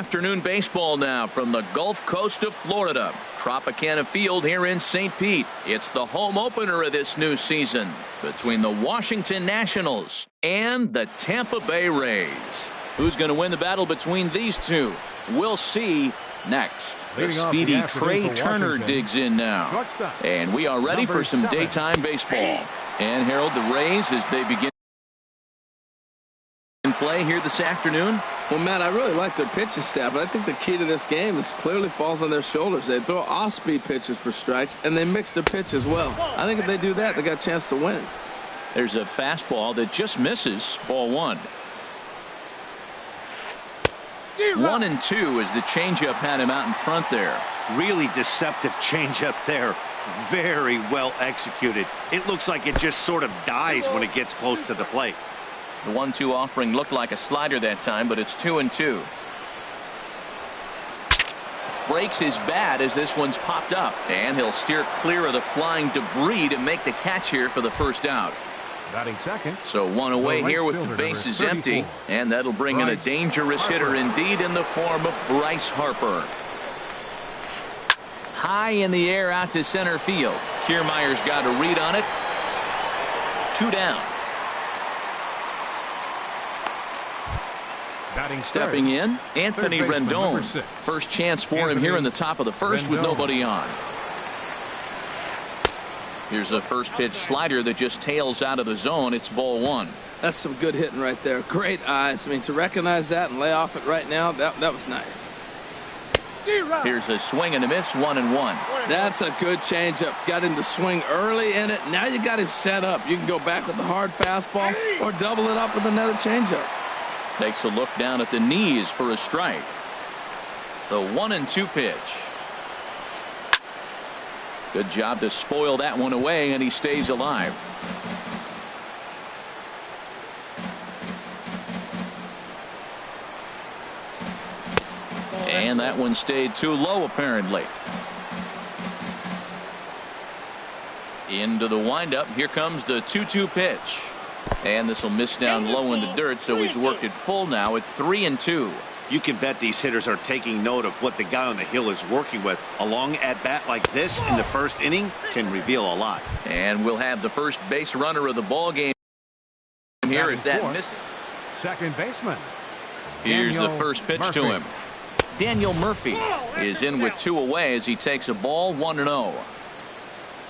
afternoon baseball now from the Gulf Coast of Florida. Tropicana Field here in St. Pete. It's the home opener of this new season between the Washington Nationals and the Tampa Bay Rays. Who's going to win the battle between these two? We'll see next. The speedy Trey Turner digs in now. And we are ready for some daytime baseball. And Harold, the Rays, as they begin play here this afternoon. Well, Matt, I really like their pitching staff, but I think the key to this game is clearly falls on their shoulders. They throw off-speed pitches for strikes, and they mix their pitch as well. I think if they do that, they got a chance to win. There's a fastball that just misses. Ball one. 1-2 as the changeup had him out in front there. Really deceptive changeup there. Very well executed. It looks like it just sort of dies when it gets close to the plate. The 1-2 offering looked like a slider that time, but it's 2-2. Breaks his bat as this one's popped up, and he'll steer clear of the flying debris to make the catch here for the first out. Batting second. So one away here with the bases empty, and that'll bring in a dangerous hitter indeed in the form of Bryce Harper. High in the air out to center field. Kiermaier's got a read on it. 2 down. Stepping in, Anthony Rendon. First chance for him here in the top of the first with nobody on. Here's a first pitch slider that just tails out of the zone. It's ball one. That's some good hitting right there. Great eyes. I mean, to recognize that and lay off it right now, that was nice. Here's a swing and a miss, 1-1. That's a good changeup. Got him to swing early in it. Now you got him set up. You can go back with the hard fastball or double it up with another changeup. Takes a look down at the knees for a strike. The 1-2 pitch. Good job to spoil that one away, and he stays alive. And that one stayed too low, apparently. Into the windup. Here comes the 2-2 pitch. And this will miss down low in the dirt, so he's worked it full now at 3-2. You can bet these hitters are taking note of what the guy on the hill is working with. A long at bat like this in the first inning can reveal a lot. And we'll have the first base runner of the ball game here as that misses. Second baseman. Here's the first pitch to him. Daniel Murphy is in with 2 away as he takes a ball. 1-0.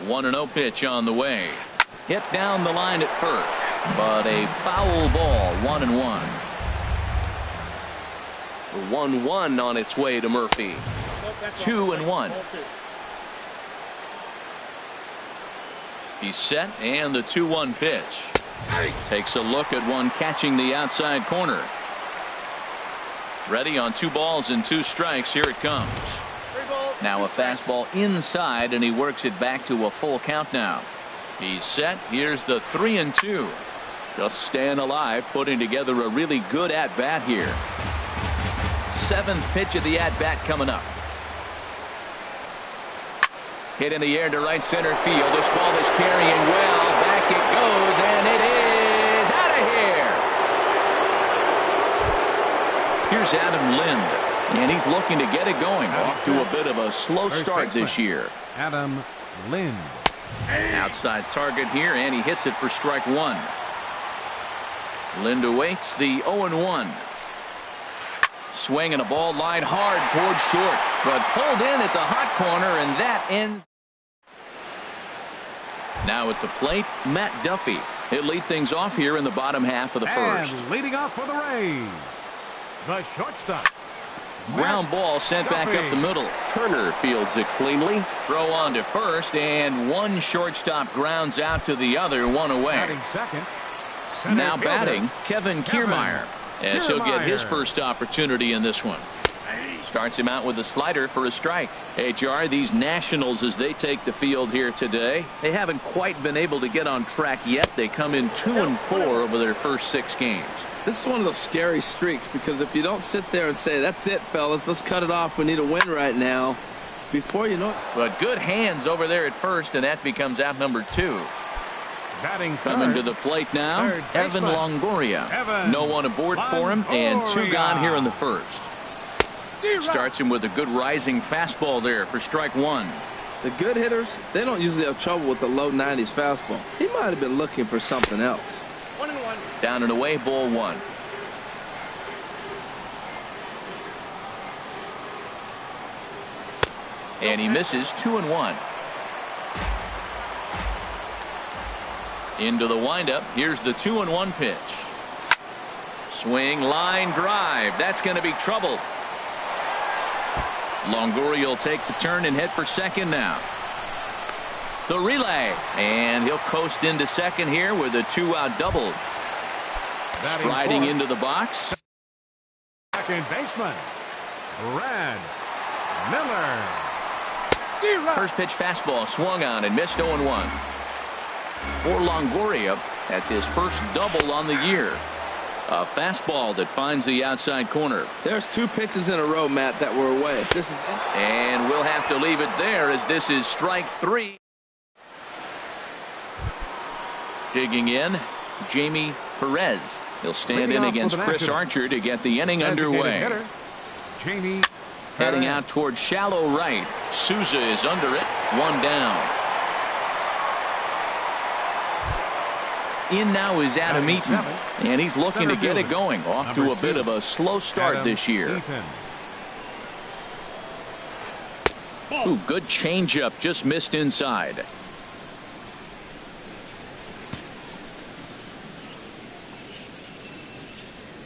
1-0 pitch on the way. Hit down the line at first, but a foul ball. 1-1. The 1-1 on its way to Murphy. 2-1. He's set, and the 2-1 pitch. Takes a look at one catching the outside corner. Ready on 2 balls and 2 strikes. Here it comes. Now a fastball inside, and he works it back to a full count now. He's set. Here's the 3-2. Just staying alive, putting together a really good at-bat here. 7th pitch of the at-bat coming up. Hit in the air to right center field. This ball is carrying well. Back it goes, and it is out of here. Here's Adam Lind, and he's looking to get it going. Off to a bit of a slow start this year. Adam Lind. Outside target here, and he hits it for strike 1. Lind awaits the 0-1. Swing and a ball line hard towards short, but pulled in at the hot corner, and that ends. Now at the plate, Matt Duffy. He'll lead things off here in the bottom half of the first. And leading off for the Rays, the shortstop. Ground ball sent back up the middle. Turner fields it cleanly. Throw on to first, and one shortstop grounds out to the other. 1 away. Batting second. Now batting, Kevin Kiermaier, as he'll get his first opportunity in this one. Starts him out with a slider for a strike. HR, these Nationals, as they take the field here today, they haven't quite been able to get on track yet. They come in 2-4 over their first 6 games. This is one of those scary streaks, because if you don't sit there and say, that's it, fellas, let's cut it off, we need a win right now, before you know it. But good hands over there at first, and that becomes out number 2. Batting coming to the plate now, Evan Longoria. No one aboard for him, and 2 gone here in the first. Starts him with a good rising fastball there for strike one. The good hitters, they don't usually have trouble with the low 90s fastball. He might have been looking for something else. 1-1. Down and away, ball one. And he misses 2-1. Into the windup. Here's the 2-1 pitch. Swing, line drive. That's going to be trouble. Longoria will take the turn and head for second now. The relay. And he'll coast into second here with a 2-out double. Striding into the box. Second baseman, Brad Miller. First pitch fastball swung on and missed 0-1. For Longoria, that's his first double on the year. A fastball that finds the outside corner. There's 2 pitches in a row, Matt, that were away. This is it. And we'll have to leave it there as this is strike 3. Digging in, Jamie Perez. He'll stand in against Chris Archer to get the inning underway. Jamie heading out towards shallow right. Souza is under it. 1 down. In now is Adam Eaton, and he's looking to get it going. Off to a bit of a slow start this year. Ooh, good changeup, just missed inside.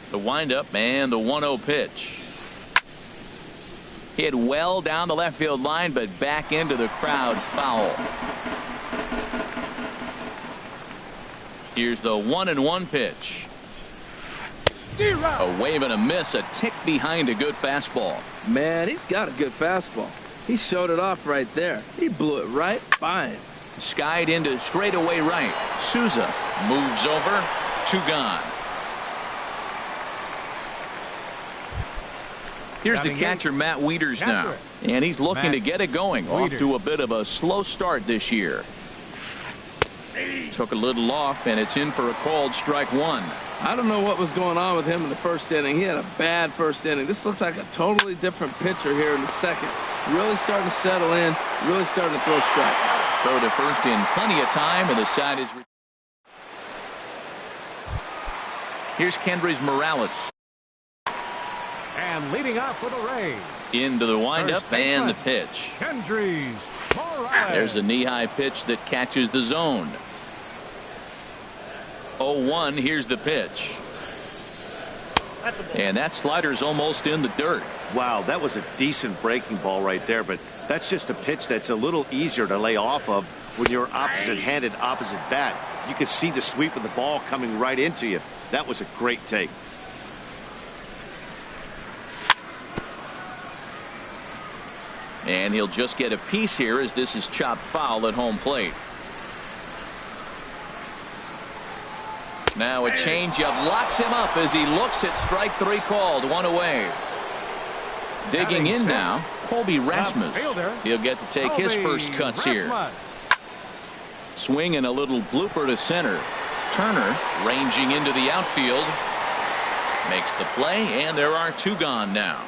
The windup and the 1-0 pitch. Hit well down the left field line, but back into the crowd, foul. Here's the 1-1 pitch. A wave and a miss, a tick behind a good fastball. Man, he's got a good fastball. He showed it off right there. He blew it right by him. Skied into straightaway right. Souza moves over. 2 gone. Here's the catcher, Matt Wieters, now. And he's looking to get it going. Off to a bit of a slow start this year. Took a little off, and it's in for a called strike 1. I don't know what was going on with him in the first inning. He had a bad first inning. This looks like a totally different pitcher here in the second. Really starting to settle in. Really starting to throw strikes. Throw to first in plenty of time, and the side is. Here's Kendrys Morales. And leading off for the Rays. Into the windup and the pitch. Kendrys Morales. There's a knee-high pitch that catches the zone. 0-1. Here's the pitch. And that slider's almost in the dirt. Wow, that was a decent breaking ball right there, but that's just a pitch that's a little easier to lay off of when you're opposite-handed, opposite bat. You can see the sweep of the ball coming right into you. That was a great take. And he'll just get a piece here as this is chopped foul at home plate. Now a changeup locks him up as he looks at strike 3 called. 1 away. Digging in now, Colby Rasmus. He'll get to take his first cuts here. Swing and a little blooper to center. Turner ranging into the outfield. Makes the play, and there are 2 gone now.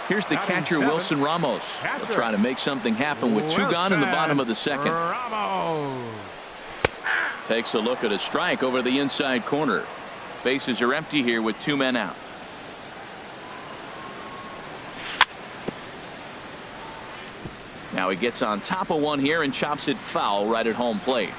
Here's the catcher, Wilson Ramos. He'll try to make something happen with 2 gone in the bottom of the second. Takes a look at a strike over the inside corner. Bases are empty here with 2 men out. Now he gets on top of one here and chops it foul right at home plate.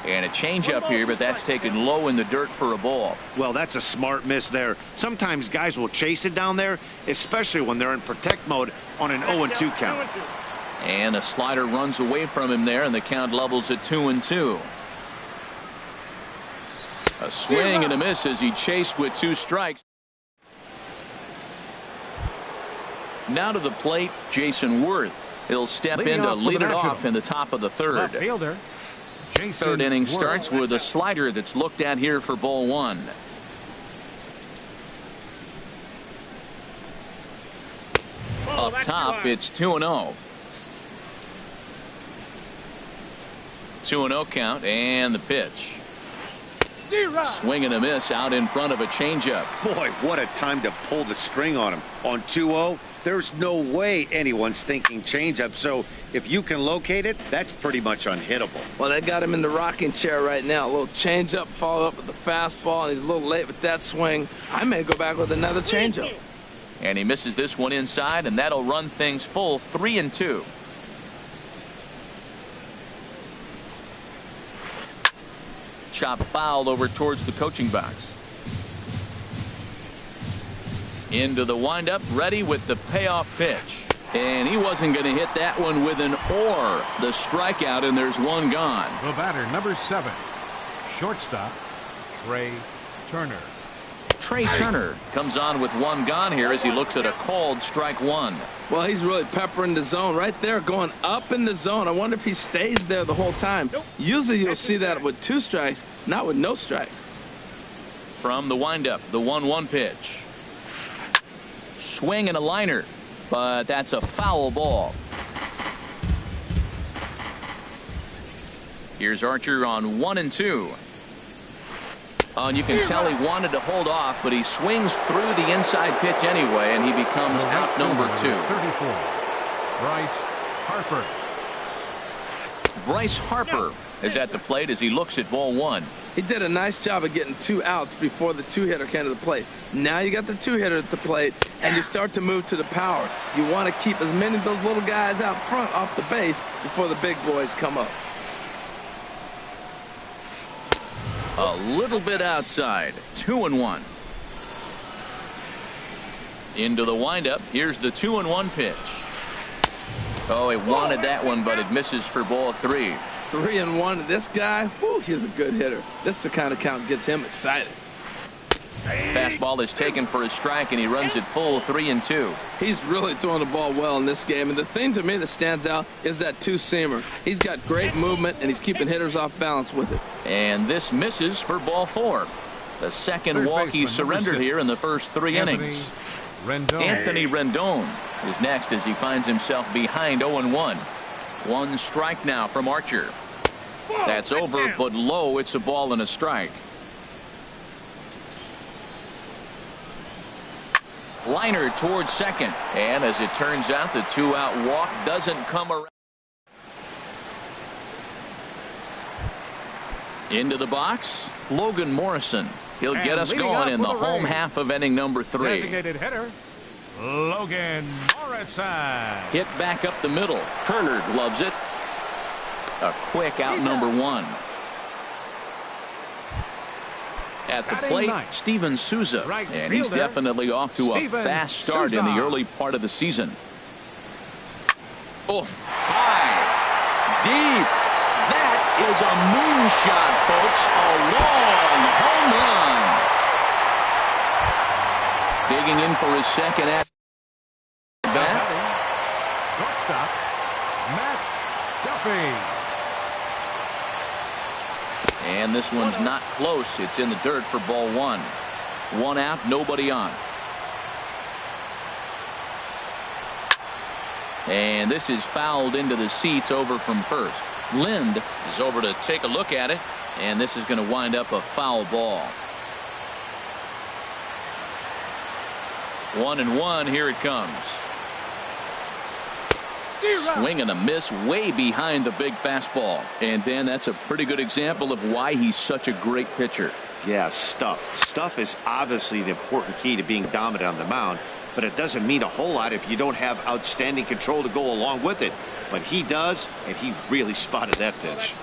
And a changeup here, but that's taken low in the dirt for a ball. Well, that's a smart miss there. Sometimes guys will chase it down there, especially when they're in protect mode on an 0-2 count. And a slider runs away from him there, and the count levels at 2-2. A swing and a miss as he chased with 2 strikes. Now to the plate, Jason Worth. He'll step in to lead it off in the top of the third. Third inning starts with a slider that's looked at here for ball 1. Up top, it's 2-0. 2-0 count, and the pitch. Swing and a miss out in front of a changeup. Boy, what a time to pull the string on him. On 2-0, there's no way anyone's thinking changeup. So if you can locate it, that's pretty much unhittable. Well, they got him in the rocking chair right now. A little changeup, follow up with the fastball, and he's a little late with that swing. I may go back with another changeup. And he misses this one inside, and that'll run things full 3-2. Chop fouled over towards the coaching box. Into the windup, ready with the payoff pitch. And he wasn't going to hit that one with an or. The strikeout, and there's one gone. The batter, number 7, shortstop, Trey Turner. Trey Turner comes on with one gone here as he looks at a called strike one. Well, he's really peppering the zone right there, going up in the zone. I wonder if he stays there the whole time. Usually you'll see that with 2 strikes, not with no strikes. From the windup, the 1-1 pitch. Swing and a liner, but that's a foul ball. Here's Archer on 1-2. And you can tell he wanted to hold off, but he swings through the inside pitch anyway, and he becomes out number 2. 34, Bryce Harper. Bryce Harper is at the plate as he looks at ball 1. He did a nice job of getting 2 outs before the 2-hitter came to the plate. Now you got the 2-hitter at the plate, and you start to move to the power. You want to keep as many of those little guys out front off the base before the big boys come up. A little bit outside. 2-1. Into the windup. Here's the 2-1 pitch. Oh, he wanted that one, but it misses for ball 3. 3-1. This guy, whew, he's a good hitter. This is the kind of count that gets him excited. Fastball is taken for a strike, and he runs it full 3-2. He's really throwing the ball well in this game, and the thing to me that stands out is that 2-seamer. He's got great movement, and he's keeping hitters off balance with it. And this misses for ball 4. The second walk he surrendered here in the first 3 innings. Anthony Rendon is next as he finds himself behind 0-1. 1 strike now from Archer. That's over, but low. It's a ball and a strike. Liner towards second, and as it turns out, the 2-out walk doesn't come around. Into the box, Logan Morrison. He'll get us going in the home half of inning number 3. Designated hitter, Logan Morrison. Hit back up the middle. Turner gloves it. A quick out number 1. At the plate, Steven Souza, and he's definitely off to a fast start in the early part of the season. Oh, high, deep. That is a moonshot, folks. A long home run. Digging in for his second at bat. Shortstop, Matt Duffy. And this one's not close. It's in the dirt for ball 1. 1 out, nobody on. And this is fouled into the seats over from first. Lind is over to take a look at it, and this is going to wind up a foul ball. 1-1, here it comes. Swing and a miss way behind the big fastball. And Dan, that's a pretty good example of why he's such a great pitcher. Yeah, stuff. Stuff is obviously the important key to being dominant on the mound, but it doesn't mean a whole lot if you don't have outstanding control to go along with it. But he does, and he really spotted that pitch.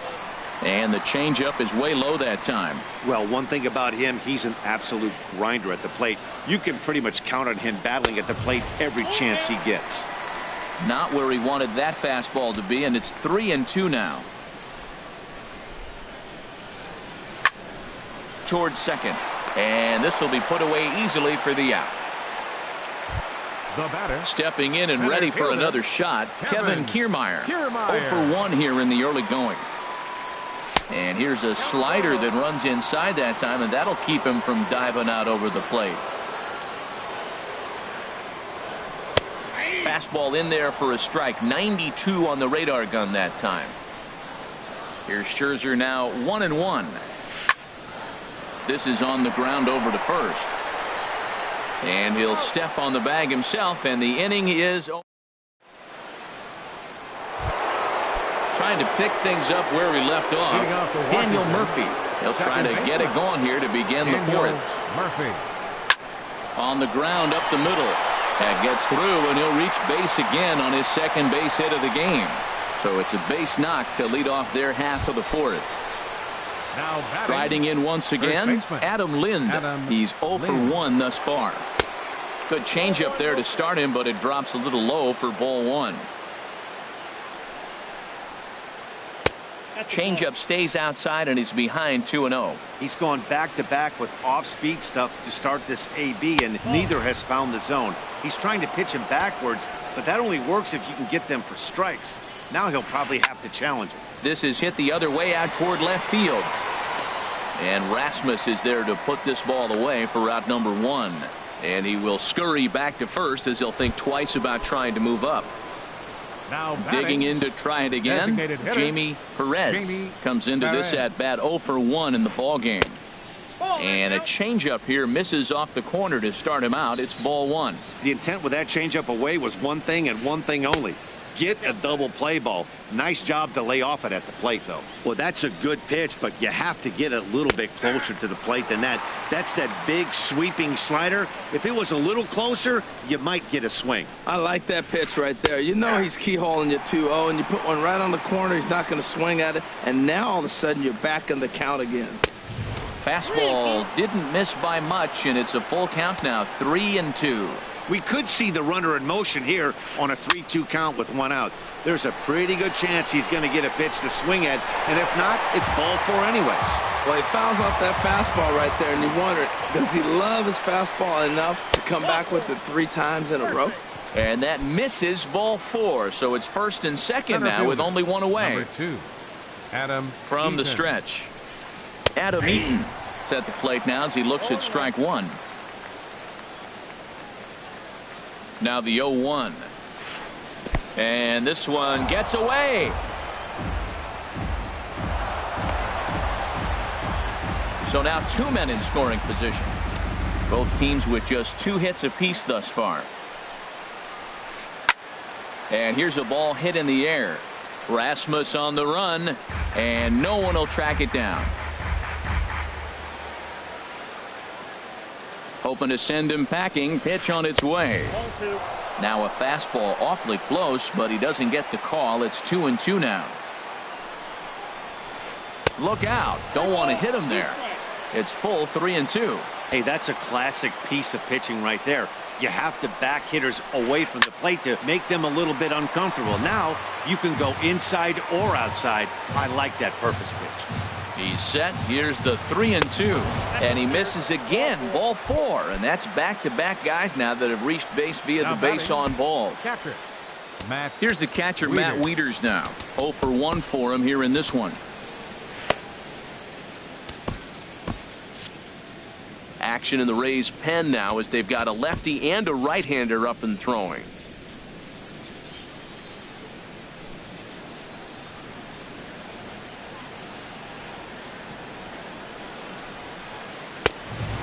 And the changeup is way low that time. Well, one thing about him, he's an absolute grinder at the plate. You can pretty much count on him battling at the plate every chance he gets. Not where he wanted that fastball to be, and it's 3-2 now. Towards second, and this will be put away easily for the out. The batter, stepping in and ready for another shot, Kevin Kiermaier. 0 for 1 here in the early going. And here's a slider that runs inside that time, and that'll keep him from diving out over the plate. Fastball in there for a strike. 92 on the radar gun that time. Here's Scherzer now 1-1. This is on the ground over to first. And he'll step on the bag himself, and the inning is over. Trying to pick things up where we left off. Daniel Murphy. He'll try to get it going here to begin the fourth. Murphy. On the ground up the middle. That gets through, and he'll reach base again on his second base hit of the game. So it's a base knock to lead off their half of the fourth. Now Striding in once again, Adam Lind. He's 0 for 1 thus far. Good changeup there to start him, but it drops a little low for ball one. Changeup stays outside, and he's behind 2-0. He's gone back-to-back with off-speed stuff to start this AB, and neither has found the zone. He's trying to pitch him backwards, but that only works if you can get them for strikes. Now he'll probably have to challenge it. This is hit the other way out toward left field. And Rasmus is there to put this ball away for route number 1. And he will scurry back to first as he'll think twice about trying to move up. Now digging in to try it again. Jamie Perez comes into this at bat 0 for 1 in the ball game. And a changeup here misses off the corner to start him out. It's ball one. The intent with that changeup away was one thing and one thing only. Get a double play ball. Nice job to lay off it at the plate, though. Well, that's a good pitch, but you have to get a little bit closer to the plate than that. That's that big sweeping slider. If it was a little closer, you might get a swing. I like that pitch right there. You know he's keyholing you 2-0, and you put one right on the corner. He's not going to swing at it, and now all of a sudden you're back in the count again. Fastball didn't miss by much, and it's a full count now, 3-2. We could see the runner in motion here on a 3-2 count with one out. There's a pretty good chance he's going to get a pitch to swing at, and if not, it's ball four anyways. Well, he fouls off that fastball right there, and you wonder, does he love his fastball enough to come back with it 3 times in a row? And that misses ball 4, so it's first and second now with only one away. Number 2, Adam from the stretch. Adam Eaton is at the plate now as he looks at strike 1. Now the 0-1. And this one gets away. So now 2 men in scoring position. Both teams with just 2 hits apiece thus far. And here's a ball hit in the air. Rasmus on the run, and no one will track it down. Hoping to send him packing. Pitch on its way. Now a fastball awfully close, but he doesn't get the call. It's 2-2 now. Look out. Don't want to hit him there. It's full 3-2. Hey, that's a classic piece of pitching right there. You have to back hitters away from the plate to make them a little bit uncomfortable. Now you can go inside or outside. I like that purpose pitch. He's set. Here's the 3-2, and he misses again. Ball 4, and that's back-to-back guys now that have reached base via the base on ball. Here's the catcher, Matt Wieters now. 0 for 1 for him here in this one. Action in the Rays' pen now as they've got a lefty and a right-hander up and throwing.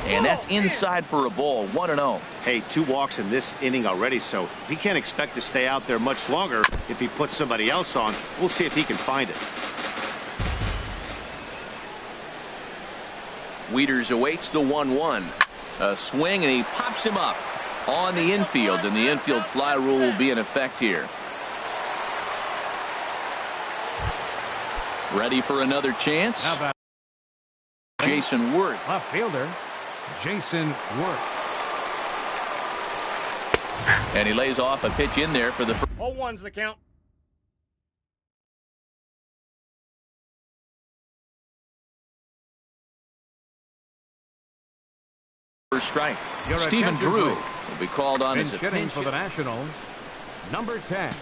And that's inside for a ball. 1-0. Hey, 2 walks in this inning already, so he can't expect to stay out there much longer if he puts somebody else on. We'll see if he can find it. Wieters awaits the 1-1. A swing, and he pops him up on the infield, and the infield fly rule will be in effect here. Ready for another chance? Jason Worth. Left fielder, Jason Worth. And he lays off a pitch in there for the 0-1's the count. first strike. Stephen Drew will be called on as a pinch for the Nationals. Number 10,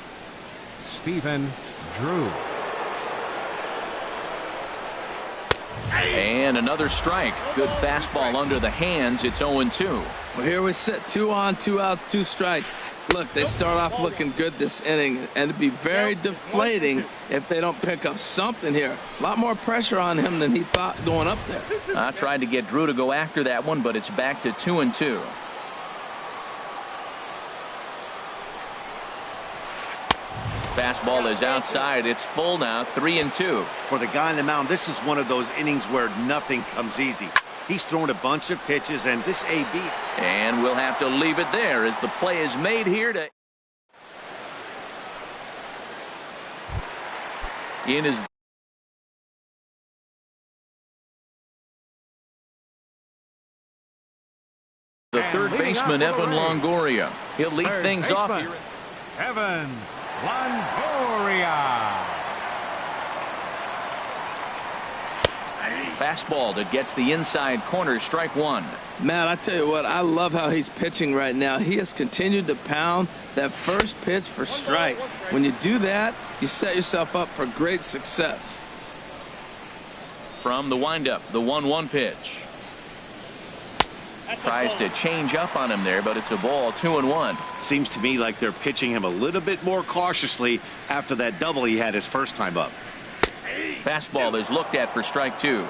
Stephen Drew. And another strike. Good fastball under the hands. It's 0-2. Well, here we sit. 2 on, 2 outs, 2 strikes. Look, they start off looking good this inning, and it'd be very deflating if they don't pick up something here. A lot more pressure on him than he thought going up there. I tried to get Drew to go after that one, but it's back to 2-2. Fastball is outside. It's full now, 3-2. For the guy on the mound, this is one of those innings where nothing comes easy. He's thrown a bunch of pitches, and this AB. And we'll have to leave it there as the play is made here to. In his. The third baseman, Evan Longoria. He'll lead things off here. Evan Longoria. Fastball that gets the inside corner, strike one. Man, I tell you what, I love how he's pitching right now. He has continued to pound that first pitch for strikes. When you do that, you set yourself up for great success. From the windup, the 1-1 pitch. Tries to change up on him there, but it's a ball, 2-1. Seems to me like they're pitching him a little bit more cautiously after that double he had his first time up. Fastball is looked at for strike two.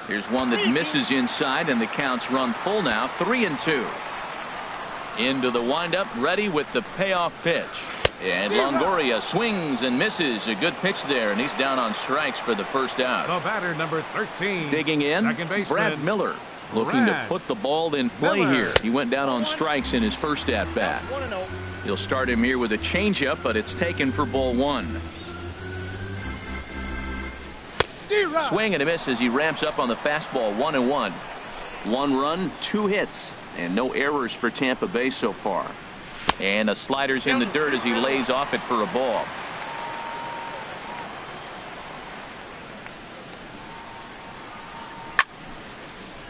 Here's one that misses inside, and the count's run full now, 3-2. Into the windup, ready with the payoff pitch. And Longoria swings and misses. A good pitch there, and he's down on strikes for the first out. The batter, number 13. Digging in, Brad Miller. Looking to put the ball in play here. He went down on strikes in his first at-bat. He'll start him here with a changeup, but it's taken for ball one. Swing and a miss as he ramps up on the fastball, 1-1. 1 run, 2 hits, and no errors for Tampa Bay so far. And a slider's in the dirt as he lays off it for a ball.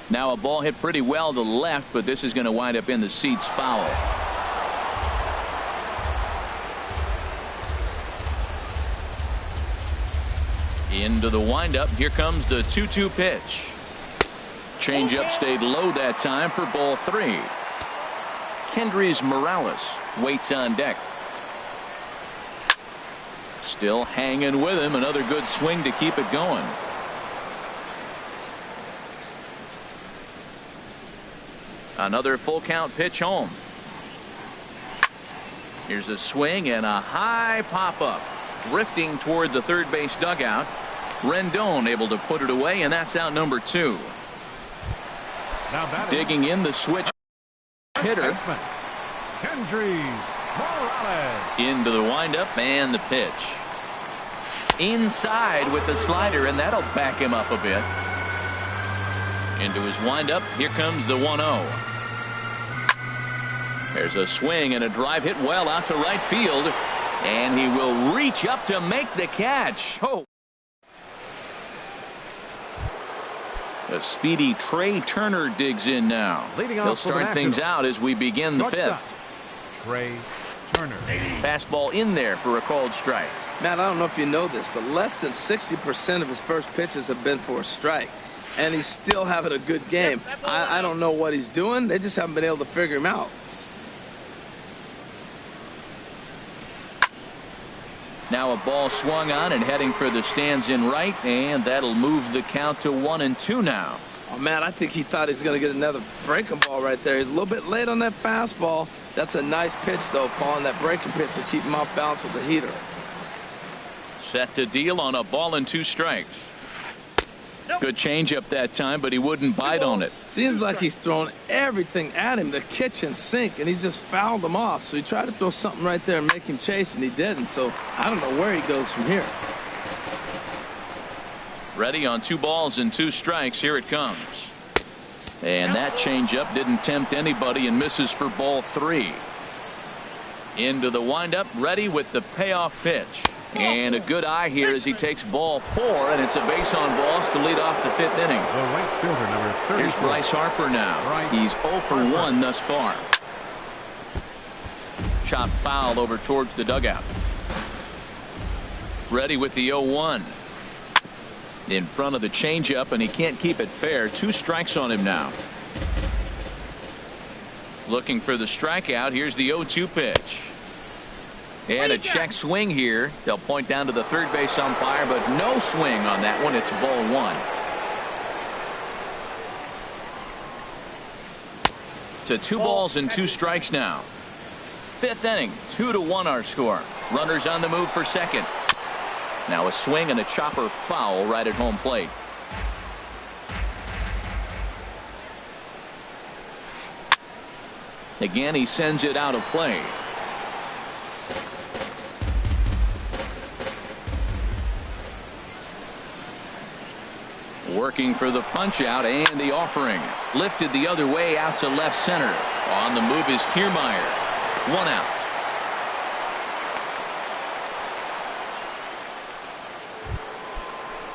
Now a ball hit pretty well to left, but this is going to wind up in the seats foul. Into the windup. Here comes the 2-2 pitch. Changeup stayed low that time for ball 3. Kendrys Morales waits on deck. Still hanging with him. Another good swing to keep it going. Another full count pitch home. Here's a swing and a high pop up. Drifting toward the third base dugout. Rendon able to put it away, and that's out number 2. Digging in the switch hitter. Kendrys Morales. Into the windup and the pitch. Inside with the slider, and that'll back him up a bit. Into his windup. Here comes the 1-0. There's a swing and a drive hit well out to right field. And he will reach up to make the catch. Oh. The speedy Trey Turner digs in now. He'll start things out as we begin the 5th. Trey Turner. Fastball in there for a called strike. Matt, I don't know if you know this, but less than 60% of his first pitches have been for a strike. And he's still having a good game. I don't know what he's doing. They just haven't been able to figure him out. Now a ball swung on and heading for the stands in right, and that'll move the count to 1-2 now. Oh, man, I think he thought he was going to get another breaking ball right there. He's a little bit late on that fastball. That's a nice pitch, though, calling that breaking pitch to keep him off balance with the heater. Set to deal on a ball and 2 strikes. Good changeup that time, but he wouldn't bite on it. Seems like he's thrown everything at him, the kitchen sink, and he just fouled him off. So he tried to throw something right there and make him chase, and he didn't. So I don't know where he goes from here. Ready on 2 balls and 2 strikes. Here it comes. And that changeup didn't tempt anybody and misses for ball 3. Into the windup, ready with the payoff pitch. And a good eye here as he takes ball 4, and it's a base on balls to lead off the 5th inning. The right fielder, number 34. Here's Bryce Harper now. He's 0 for 1 thus far. Chop foul over towards the dugout. Ready with the 0-1. In front of the changeup, and he can't keep it fair. 2 strikes on him now. Looking for the strikeout. Here's the 0-2 pitch. And a check swing here. They'll point down to the third base umpire, but no swing on that one. It's ball 1. To 2 balls and 2 strikes now. 5th inning, 2-1 our score. Runners on the move for second. Now a swing and a chopper foul right at home plate. Again, he sends it out of play. Working for the punch out and the offering. Lifted the other way out to left center. On the move is Kiermaier. 1 out.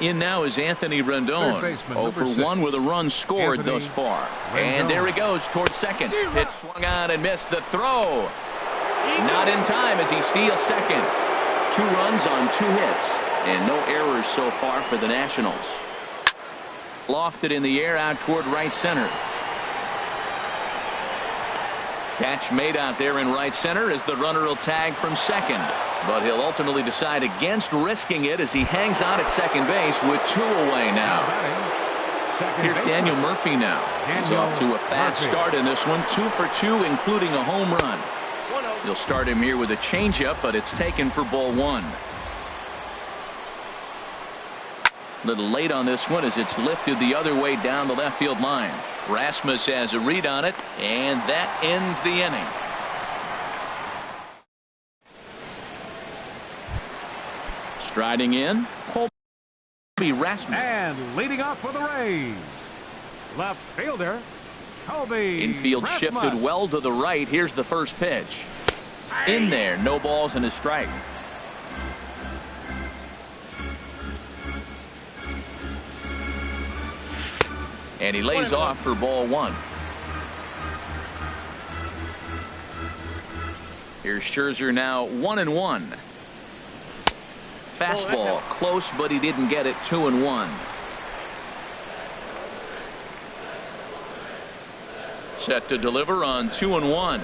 In now is Anthony Rendon. 0 for 1 with a run scored thus far. And there he goes towards second. Pitch swung on and missed the throw. Not in time as he steals second. 2 runs on 2 hits. And no errors so far for the Nationals. Lofted in the air out toward right center. Catch made out there in right center as the runner will tag from second. But he'll ultimately decide against risking it as he hangs on at second base with 2 away now. Here's Daniel Murphy now. He's off to a fast start in this one. 2 for 2, including a home run. You'll start him here with a changeup, but it's taken for ball 1. Little late on this one as it's lifted the other way down the left field line. Rasmus has a read on it, and that ends the inning. Striding in, Colby Rasmus. And leading off for the Rays, left fielder Colby Infield Rasmus. shifted well to the right. Here's the first pitch. In there, no balls and a strike. And he lays off for ball 1. Here's Scherzer now 1-1. Fastball close, but he didn't get it. 2-1. Set to deliver on 2-1.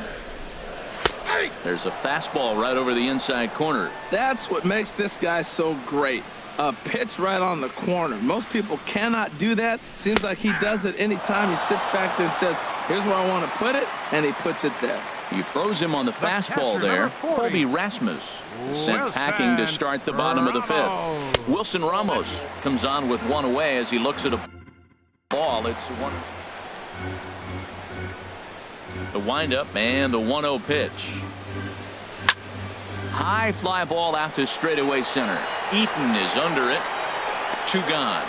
There's a fastball right over the inside corner. That's what makes this guy so great. A pitch right on the corner. Most people cannot do that. Seems like he does it anytime he sits back there and says, here's where I want to put it, and he puts it there. He throws him on the fastball there. Colby Rasmus sent packing to start the bottom of the 5th. Wilson Ramos comes on with 1 away as he looks at a ball. It's 1. The windup and the 1-0 pitch. High fly ball out to straightaway center. Eaton is under it. 2 gone.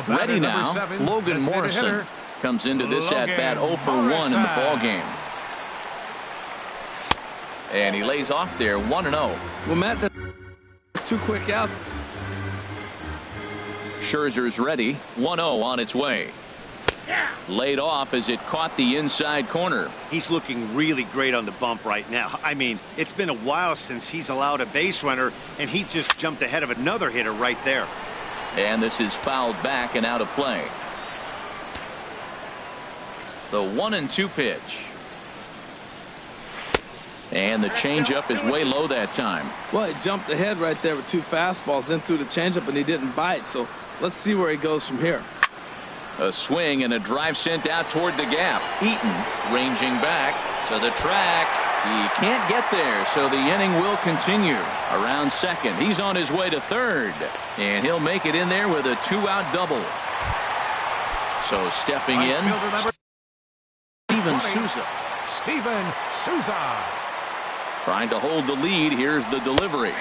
Ready now. Logan Morrison comes into this at bat 0 for 1 in the ball game. And he lays off there 1-0. Well, Matt, that's 2 quick outs. Scherzer's ready. 1-0 on its way. Laid off as it caught the inside corner. He's looking really great on the bump right now. I mean, it's been a while since he's allowed a base runner, and he just jumped ahead of another hitter right there. And this is fouled back and out of play. The 1-2 pitch. And the changeup is way low that time. Well, he jumped ahead right there with 2 fastballs, then threw the changeup, and he didn't bite. So let's see where he goes from here. A swing and a drive sent out toward the gap. Eaton ranging back to the track. He can't get there, so the inning will continue. Around second, he's on his way to third, and he'll make it in there with a 2-out double. So stepping in, Steven Souza. Trying to hold the lead. Here's the delivery.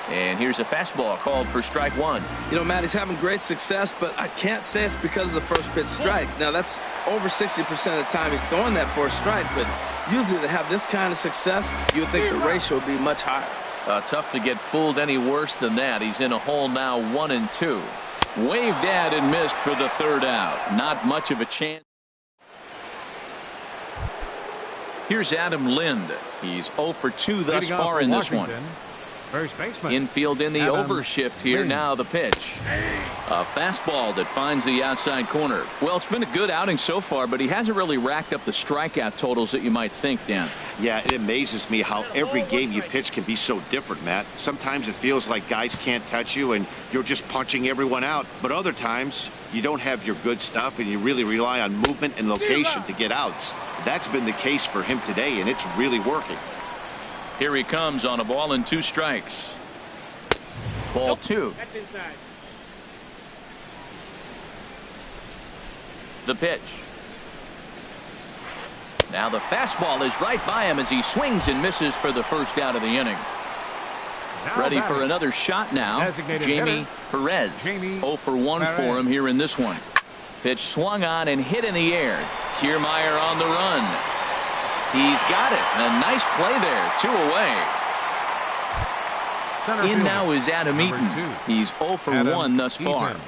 And here's a fastball called for strike 1. You know, Matt, he's having great success, but I can't say it's because of the first pitch strike. Now, that's over 60% of the time he's throwing that for a strike, but usually to have this kind of success, you would think the ratio would be much higher. Tough to get fooled any worse than that. He's in a hole now, 1-2. Waved at and missed for the 3rd out. Not much of a chance. Here's Adam Lind. He's 0 for 2 thus far in this one. First baseman. Infield in the Adam overshift here. Lynn. Now the pitch. A fastball that finds the outside corner. Well, it's been a good outing so far, but he hasn't really racked up the strikeout totals that you might think, Dan. Yeah, it amazes me how every game you pitch can be so different, Matt. Sometimes it feels like guys can't touch you and you're just punching everyone out. But other times you don't have your good stuff and you really rely on movement and location to get outs. That's been the case for him today, and it's really working. Here he comes on a ball and 2 strikes. Ball 2. That's inside. The pitch. Now the fastball is right by him as he swings and misses for the first out of the inning. Now Ready for batting. another shot now. Designated Jamie hitter, Perez. Jamie 0 for 1 Perez. for him here in this one. Pitch swung on and hit in the air. Kiermaier on the run. He's got it. A nice play there. 2 away. Center In fielder, now is Adam number Eaton. 2. He's 0 for Adam 1 thus far. Eaton.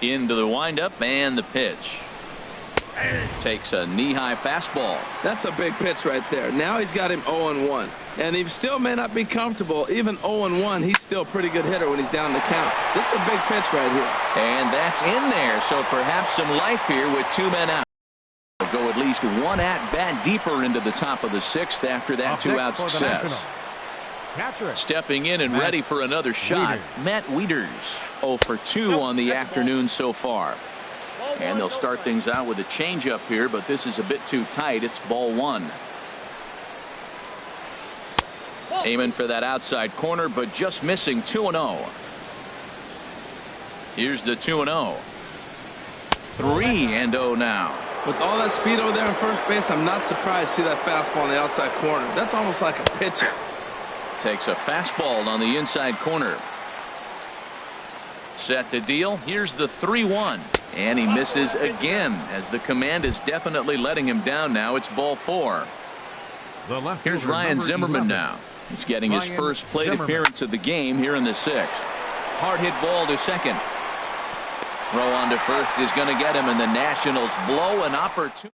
Into the windup and the pitch. Takes a knee-high fastball. That's a big pitch right there. Now he's got him 0-1. And he still may not be comfortable. Even 0-1, he's still a pretty good hitter when he's down the count. This is a big pitch right here. And that's in there. So perhaps some life here with 2 men out. Go at least 1 at-bat deeper into the top of the 6th after that Up next 2-out for the success. Nationals. Catcher. Stepping in and Matt ready for another shot. Wieters. Matt Wieters. 0 for 2 on the afternoon so far. And they'll start things out with a changeup here, but this is a bit too tight. It's ball 1. Aiming for that outside corner, but just missing. 2-0. Here's the 2-0. 3-0 now. With all that speed over there in first base, I'm not surprised to see that fastball on the outside corner. That's almost like a pitcher. Takes a fastball on the inside corner. Set to deal. Here's the 3-1. And he misses again as the command is definitely letting him down now. It's ball 4. The left Here's fielder, Ryan number Zimmerman 11. now. He's getting his Ryan first plate Zimmerman. appearance of the game here in the 6th. Hard hit ball to second. Throw on to first is going to get him, and the Nationals blow an opportunity.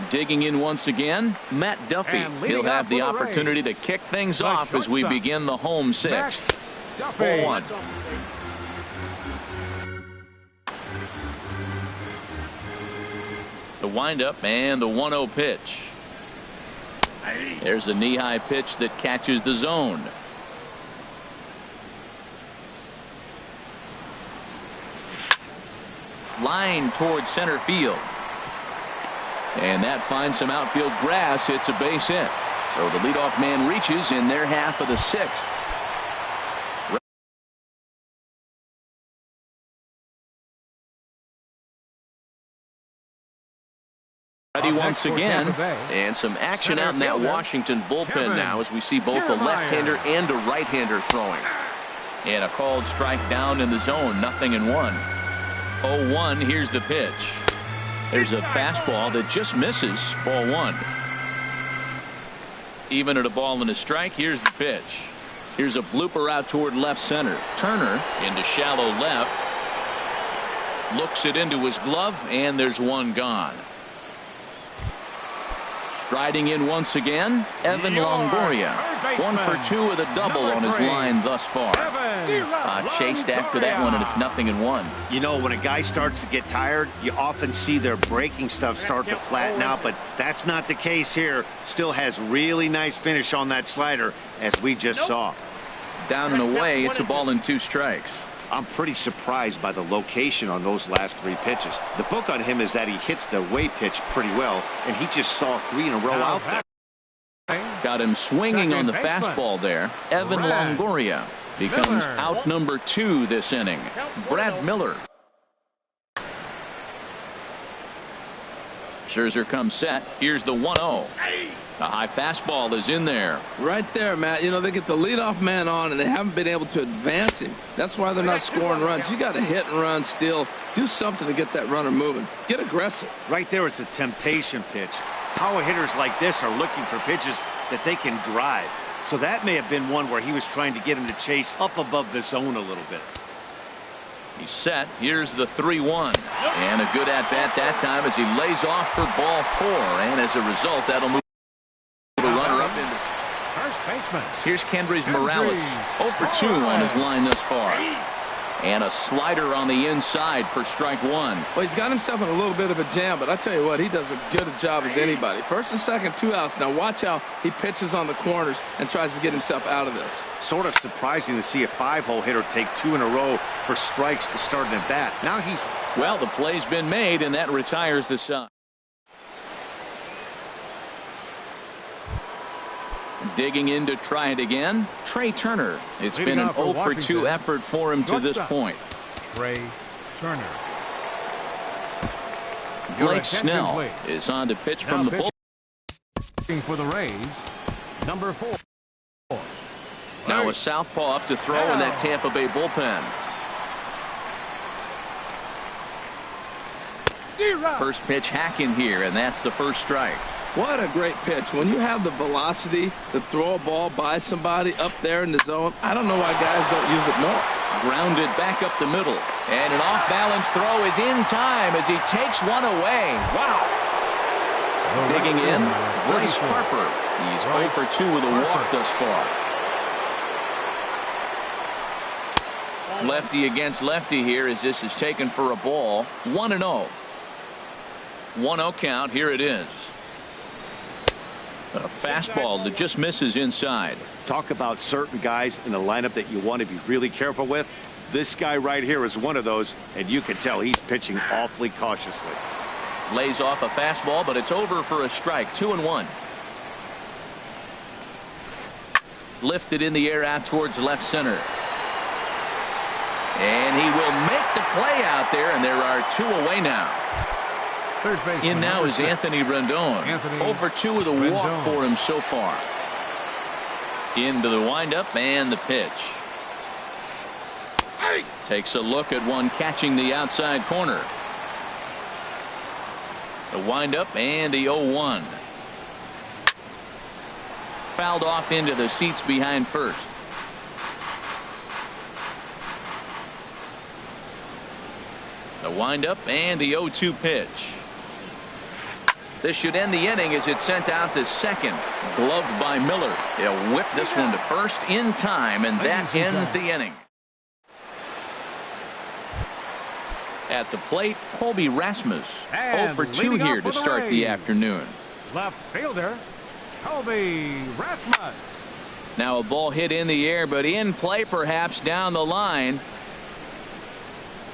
Digging in once again, Matt Duffy. And leading He'll have off the for the opportunity to kick things the off as we shortstop, begin the home 6th. Matt Duffy. Ball 1. The windup and the 1-0 pitch. There's a knee-high pitch that catches the zone. Line towards center field. And that finds some outfield grass. It's a base hit. So the leadoff man reaches in their half of the 6th. Ready once again, and some action out in that Washington bullpen now as we see both a left-hander and a right-hander throwing. And a called strike down in the zone, 0-1. 0-1, here's the pitch. There's a fastball that just misses, ball 1. Even at a ball and a strike, here's the pitch. Here's a blooper out toward left center. Turner into shallow left. Looks it into his glove, and there's one gone. Striding in once again, Evan Longoria. 1 for 2 with a double on his line thus far. Chased after that one, and it's 0-1. You know, when a guy starts to get tired, you often see their breaking stuff start to flatten out, but that's not the case here. Still has really nice finish on that slider, as we just saw. Down and away, it's a ball and 2 strikes. I'm pretty surprised by the location on those last 3 pitches. The book on him is that he hits the away pitch pretty well, and he just saw 3 in a row out there. Got him swinging on the Second baseman. fastball there. Evan Brad Longoria becomes Miller. out number 2 this inning. Brad Miller. Scherzer comes set. Here's the 1-0. The high fastball is in there. Right there, Matt. You know, they get the leadoff man on, and they haven't been able to advance him. That's why they're not scoring runs. You got to hit and run, steal. Do something to get that runner moving. Get aggressive. Right there is a temptation pitch. Power hitters like this are looking for pitches that they can drive. So that may have been one where he was trying to get him to chase up above the zone a little bit. He's set. Here's the 3-1. And a good at-bat that time as he lays off for ball 4. And as a result, that'll move baseman. Here's Kendrys Morales, 0 for 2 on his line thus far. And a slider on the inside for strike one. Well, he's got himself in a little bit of a jam, but I tell you what, he does as good a job as anybody. First and second, 2 outs. Now watch how he pitches on the corners and tries to get himself out of this. Sort of surprising to see a 5-hole hitter take 2 in a row for strikes to start an at bat. Now he's... Well, the play's been made, and that retires the side. Digging in to try it again, Trey Turner. It's been an 0 for 2 effort for him to this point. Trey Turner. Blake Snell is on to pitch from the bullpen. For the Rays, number 4. Now a southpaw up to throw in that Tampa Bay bullpen. First pitch hacking here, and that's the first strike. What a great pitch. When you have the velocity to throw a ball by somebody up there in the zone, I don't know why guys don't use it more. Grounded back up the middle. And an off-balance throw is in time as he takes one away. Wow. Digging in, Bryce Harper. He's 0 for 2 with a walk thus far. Lefty against lefty here as this is taken for a ball. 1-0. 1-0 count. Here it is. A fastball that just misses inside. Talk about certain guys in the lineup that you want to be really careful with. This guy right here is one of those, and you can tell he's pitching awfully cautiously. Lays off a fastball, but it's over for a strike. 2-1. Lifted in the air out towards left center. And he will make the play out there, and there are 2 away now. In now is Anthony Rendon. 0 for 2 with a walk for him so far. Into the windup and the pitch. Takes a look at one catching the outside corner. The windup and the 0-1. Fouled off into the seats behind first. The windup and the 0-2 pitch. This should end the inning as it's sent out to second. Gloved by Miller. He'll whip this one to first in time, and that ends the inning. At the plate, Colby Rasmus. 0 for 2 here to start the afternoon. Left fielder, Colby Rasmus. Now a ball hit in the air, but in play perhaps down the line.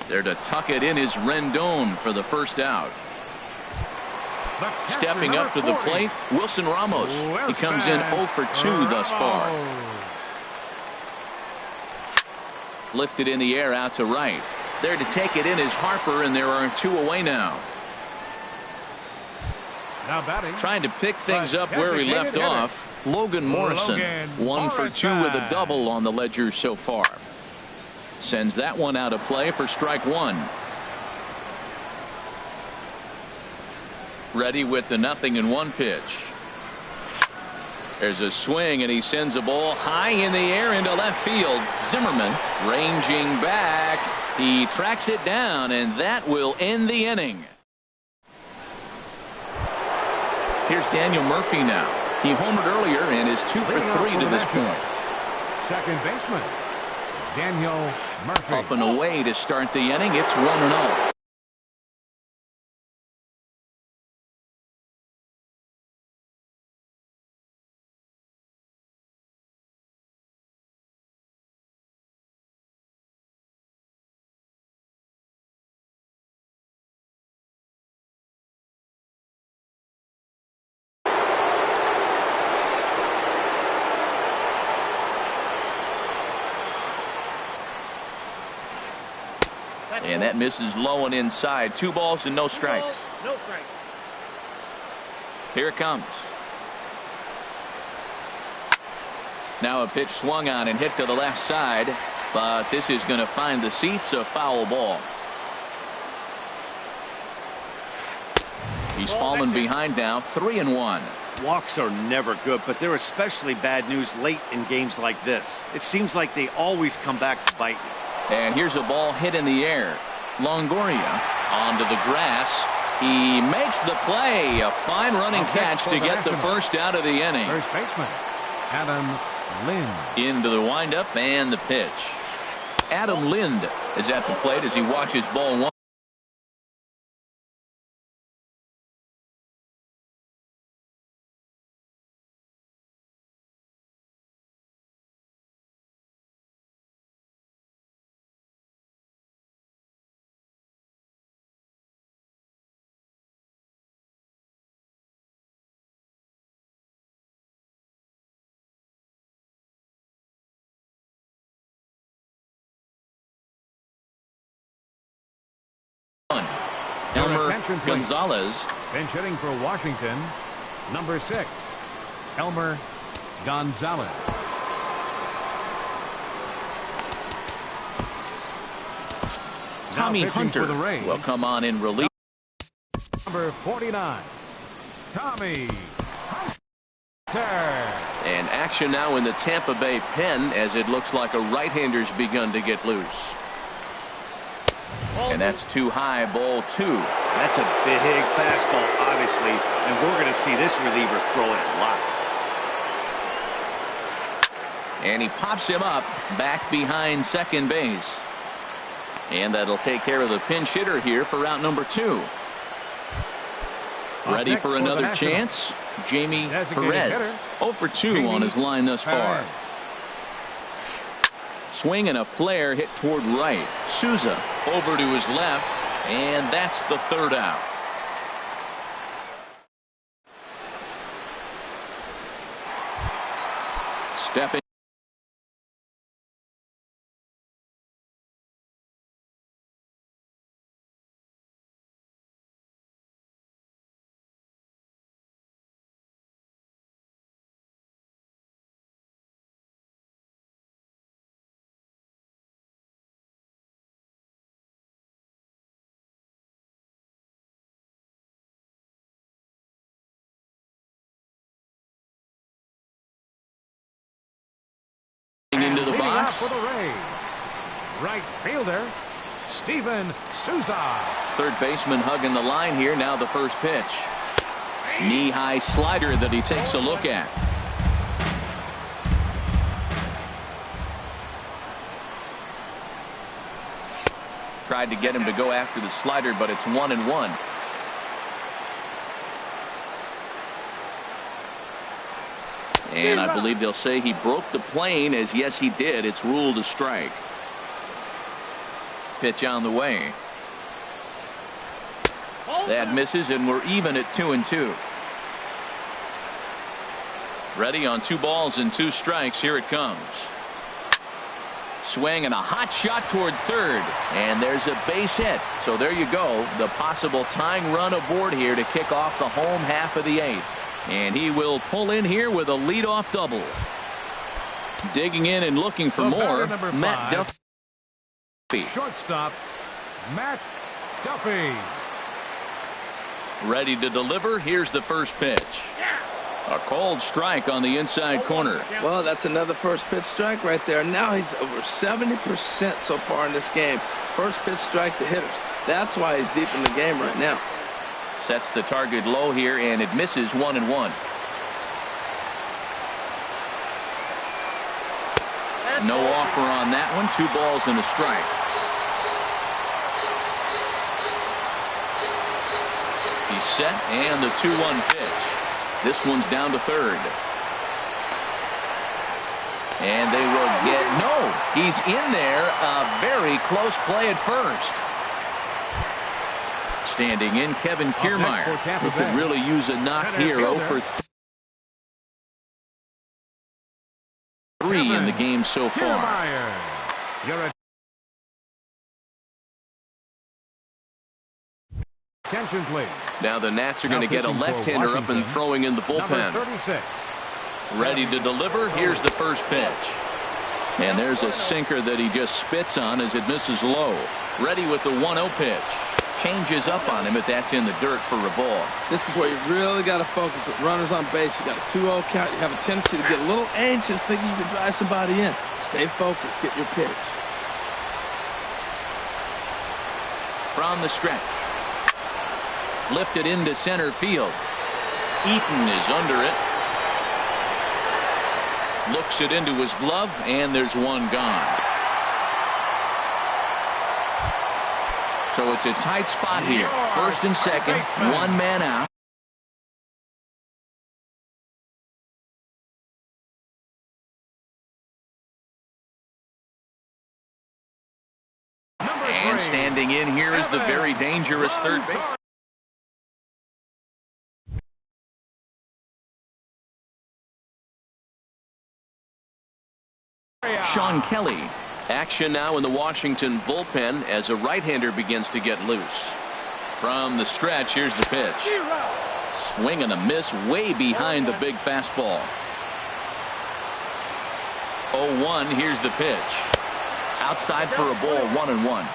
There to tuck it in is Rendon for the first out. Stepping up to the plate, Wilson Ramos. He comes in 0 for 2 thus far. Lifted in the air out to right. There to take it in is Harper, and there are 2 away now. Trying to pick things up where he left off. Logan Morrison. 1 for 2 with a double on the ledger so far. Sends that one out of play for strike one. Ready with the 0-1 pitch. There's a swing, and he sends a ball high in the air into left field. Zimmerman ranging back. He tracks it down, and that will end the inning. Here's Daniel Murphy now. He homered earlier and is 2 for 3 to this point. Second baseman, Daniel Murphy. Up and away to start the inning. It's 1-0. And that misses low and inside. 2 balls and no strikes. No strikes. Here it comes. Now a pitch swung on and hit to the left side, but this is going to find the seats. A foul ball. He's fallen behind now. 3-1. Walks are never good, but they're especially bad news late in games like this. It seems like they always come back to bite you. And here's a ball hit in the air. Longoria onto the grass. He makes the play. A fine running catch to get the first out of the inning. First baseman, Adam Lind. Into the windup and the pitch. Adam Lind is at the plate as he watches ball one. Elmer Gonzalez. Bench hitting for Washington, number 6, Elmer Gonzalez. Tommy Hunter will come on in relief. Number 49, Tommy Hunter. And action now in the Tampa Bay pen as it looks like a right-hander's begun to get loose. And that's too high, ball 2. That's a big fastball, obviously, and we're going to see this reliever throw it a lot. And he pops him up back behind second base. And that'll take care of the pinch hitter here for out number 2. Ready for another chance? Jamie Perez. 0 for 2 on his line thus far. Swing and a flare hit toward right. Souza over to his left, and that's the third out. Stepping. Into the box for the Rays, right fielder Steven Souza. Third baseman hugging the line here. Now the first pitch. Knee-high slider that he takes a look at. Tried to get him to go after the slider, but it's 1-1. And I believe they'll say he broke the plane, as yes he did. It's ruled a strike. Pitch on the way. That misses, and we're even at 2-2. Ready on 2 balls and 2 strikes. Here it comes. Swing and a hot shot toward third, and there's a base hit. So there you go, the possible tying run aboard here to kick off the home half of the 8th. And he will pull in here with a leadoff double. Digging in and looking for more, Matt Duffy. Shortstop, Matt Duffy. Ready to deliver. Here's the first pitch. A called strike on the inside corner. Well, that's another first pitch strike right there. Now he's over 70% so far in this game. First pitch strike to hitters. That's why he's deep in the game right now. Sets the target low here, and it misses 1-1. No offer on that one. 2 balls and a strike. He's set, and the 2-1 pitch. This one's down to third. And they will get no. He's in there. A very close play at first. Standing in, Kevin Kiermaier, who could really use a knock here. 0 for 3 in the game so far. Attention, please. Now the Nats are going to get a left-hander up and throwing in the bullpen. Ready to deliver. Here's the first pitch. And there's a sinker that he just spits on as it misses low. Ready with the 1-0 pitch. Changes up on him, but that's in the dirt for a ball. This is where you really got to focus with runners on base. You got a 2-0 count. You have a tendency to get a little anxious thinking you can drive somebody in. Stay focused. Get your pitch. From the stretch. Lifted into center field. Eaton is under it. Looks it into his glove, and there's one gone. So it's a tight spot here. First and second, one man out. And standing in here is the very dangerous third base. Sean Kelly. Action now in the Washington bullpen as a right-hander begins to get loose. From the stretch, here's the pitch. Swing and a miss way behind the big fastball. 0-1, here's the pitch. Outside for a ball, 1-1.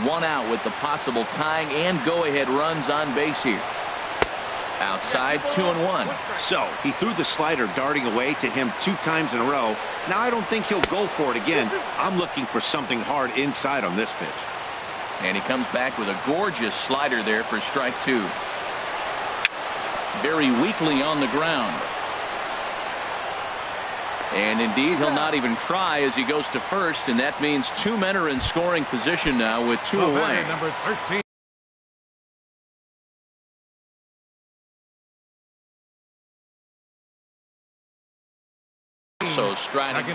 One out with the possible tying and go-ahead runs on base here. Outside, 2-1. So he threw the slider darting away to him 2 times in a row. Now I don't think he'll go for it again. I'm looking for something hard inside on this pitch. And he comes back with a gorgeous slider there for strike 2. Very weakly on the ground. And indeed, he'll not even try as he goes to first, and that means 2 men are in scoring position now with 2 away. Number 13. So striding.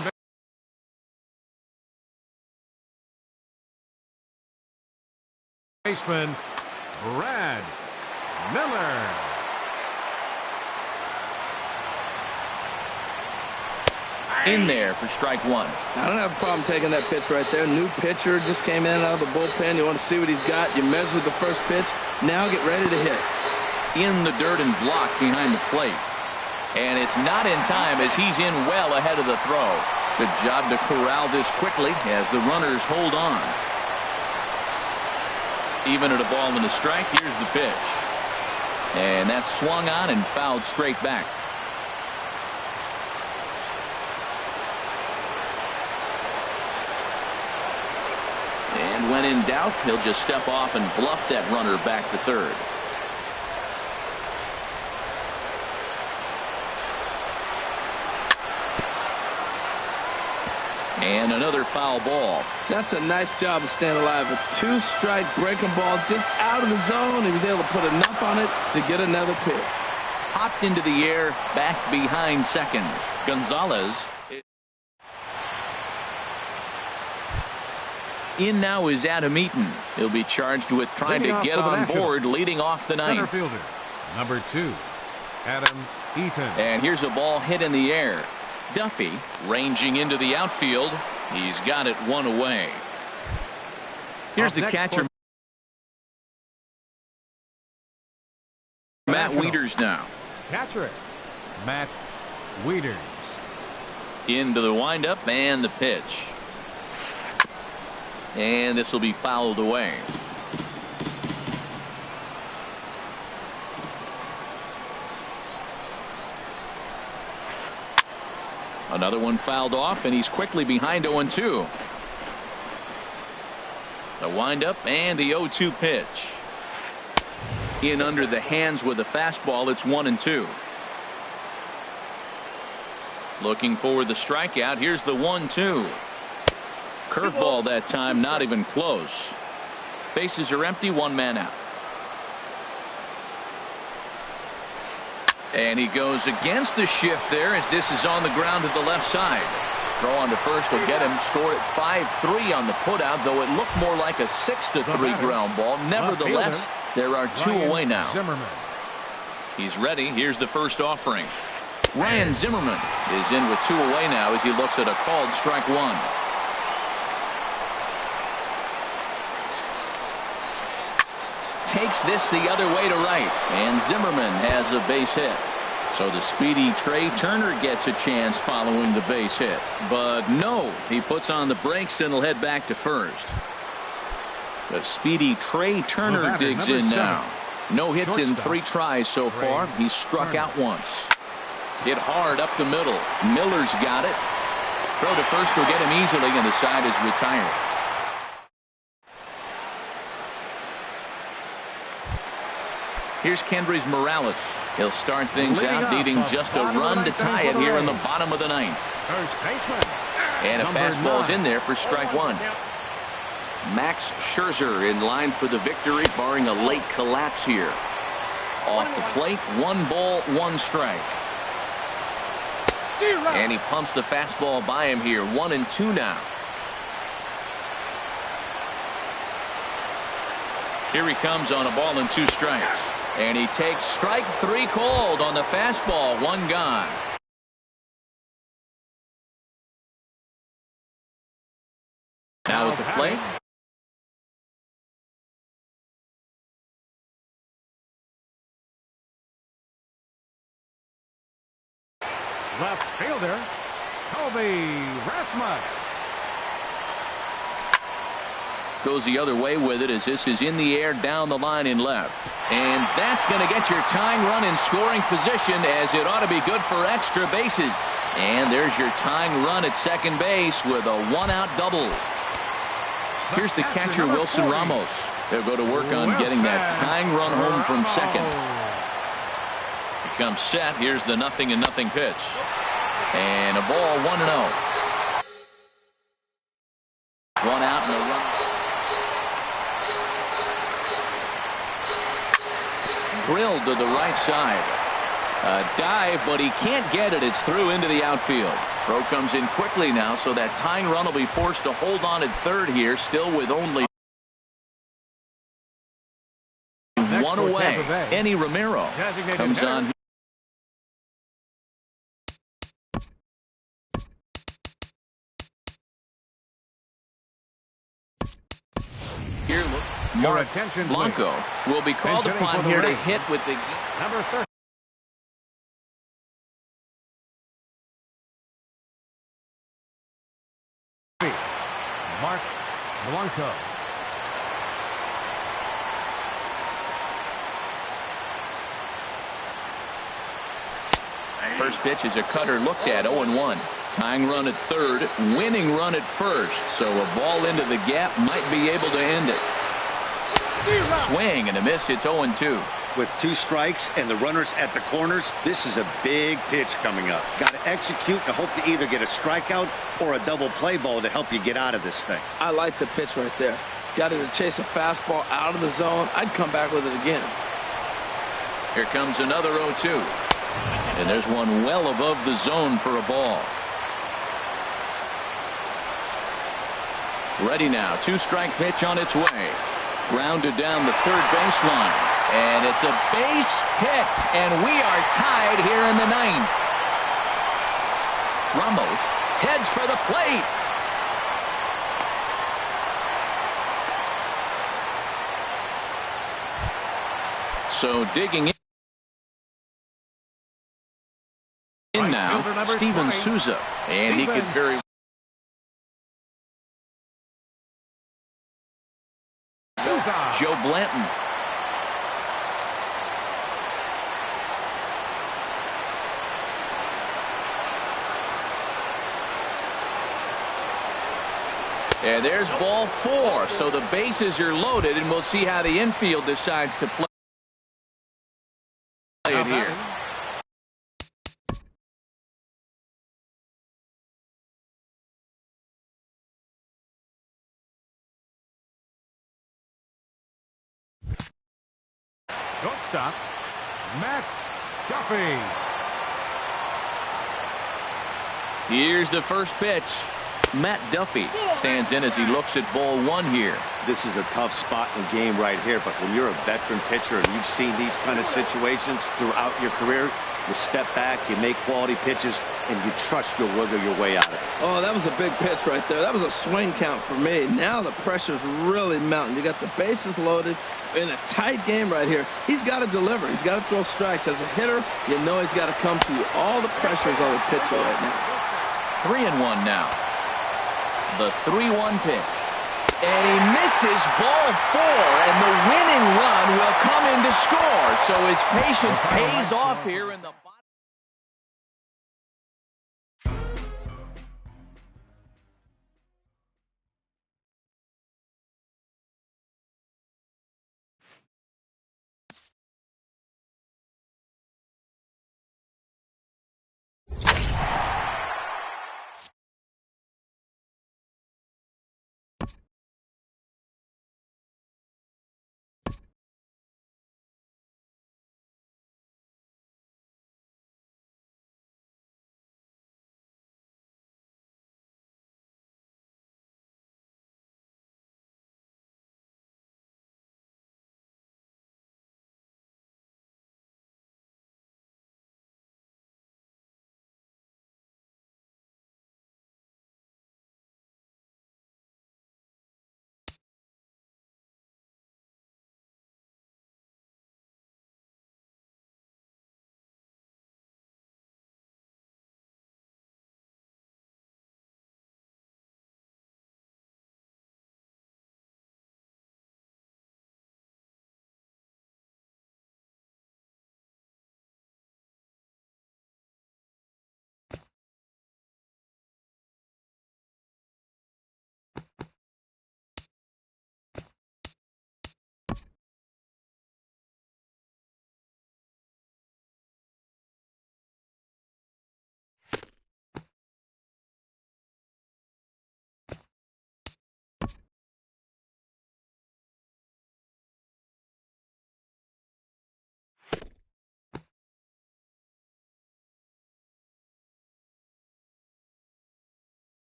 Baseman Brad Miller. In there for strike 1. I don't have a problem taking that pitch right there. New pitcher just came in out of the bullpen. You want to see what he's got. You measure the first pitch. Now get ready to hit. In the dirt and blocked behind the plate. And it's not in time as he's in well ahead of the throw. Good job to corral this quickly as the runners hold on. Even at a ball and a strike, here's the pitch. And that's swung on and fouled straight back. And when in doubt, he'll just step off and bluff that runner back to third. And another foul ball. That's a nice job of staying alive. A 2-strike breaking ball just out of the zone. He was able to put enough on it to get another pitch. Popped into the air, back behind second. Gonzalez. In now is Adam Eaton. He'll be charged with trying to get on board leading off the ninth. Center fielder, number 2, Adam Eaton. And here's a ball hit in the air. Duffy ranging into the outfield. He's got it 1 away. Here's the catcher, Matt Wieters now. Catcher, Matt Wieters. Into the windup and the pitch. And this will be fouled away. Another one fouled off, and he's quickly behind 0-2. The windup and the 0-2 pitch. In under the hands with a fastball, it's 1-2. Looking for the strikeout. Here's the 1-2. Curveball that time, not even close. Bases are empty, 1 man out. And he goes against the shift there as this is on the ground to the left side. Throw on to first will get him. Scored at 5-3 on the putout, though it looked more like a 6-3 ground ball. Nevertheless, there are 2 away now. Zimmerman. He's ready. Here's the first offering. Ryan Zimmerman is in with 2 away now as he looks at a called strike 1. Takes this the other way to right, and Zimmerman has a base hit. So the speedy Trey Turner gets a chance following the base hit. But no, he puts on the brakes and will head back to first. The speedy Trey Turner digs in now. No hits in 3 tries so far. He's struck out once. Hit hard up the middle. Miller's got it. Throw to first will get him easily, and the side is retired. Here's Kendrys Morales. He'll start things out needing just a run to tie it here in the bottom of the ninth. And a fastball's in there for strike one. Max Scherzer in line for the victory, barring a late collapse here. Off the plate, 1 ball, 1 strike. And he pumps the fastball by him here, 1-2 now. Here he comes on a ball and 2 strikes. And he takes strike 3 called on the fastball, 1 gone. Now at the plate. Left fielder, Kobe Rasmus. Goes the other way with it as this is in the air down the line in left. And that's going to get your tying run in scoring position, as it ought to be good for extra bases. And there's your tying run at second base with a 1-out double. Here's the catcher, Wilson Ramos. They'll go to work on getting that tying run home from second. He comes set. Here's the 0-0 pitch. And a ball, 1-0. 1 out and a run. Drilled to the right side. A dive, but he can't get it. It's through into the outfield. Throw comes in quickly now, so that tying run will be forced to hold on at third here, still with only 1 away. Enny Romero comes on. Here, look. Your attention, Blanco will be called upon here to hit with the number 30. Mark Blanco. First pitch is a cutter looked at, 0-1. Tying run at third, winning run at first. So a ball into the gap might be able to end it. Swing and a miss. It's 0-2. With 2 strikes and the runners at the corners, this is a big pitch coming up. Got to execute to hope to either get a strikeout or a double play ball to help you get out of this thing. I like the pitch right there. Got it to chase a fastball out of the zone. I'd come back with it again. Here comes another 0-2. And there's one well above the zone for a ball. Ready now. 2-strike pitch on its way. Grounded down the third baseline. And it's a base hit. And we are tied here in the ninth. Ramos heads for the plate. So digging in now, Steven Souza. And he could very Joe Blanton. And there's ball 4. So the bases are loaded, and we'll see how the infield decides to play it here. Shortstop, Matt Duffy. Here's the first pitch. Matt Duffy stands in as he looks at ball 1 here. This is a tough spot in the game right here, but when you're a veteran pitcher and you've seen these kind of situations throughout your career, you step back, you make quality pitches, and you trust you'll wiggle your way out of it. Oh, that was a big pitch right there. That was a swing count for me. Now the pressure's really mounting. You got the bases loaded in a tight game right here. He's got to deliver. He's got to throw strikes. As a hitter, you know he's got to come to you. All the pressure's on the pitcher right now. 3-1 now. The 3-1 pitch. And he misses ball 4, and the winning run will come in to score. So his patience pays off here in the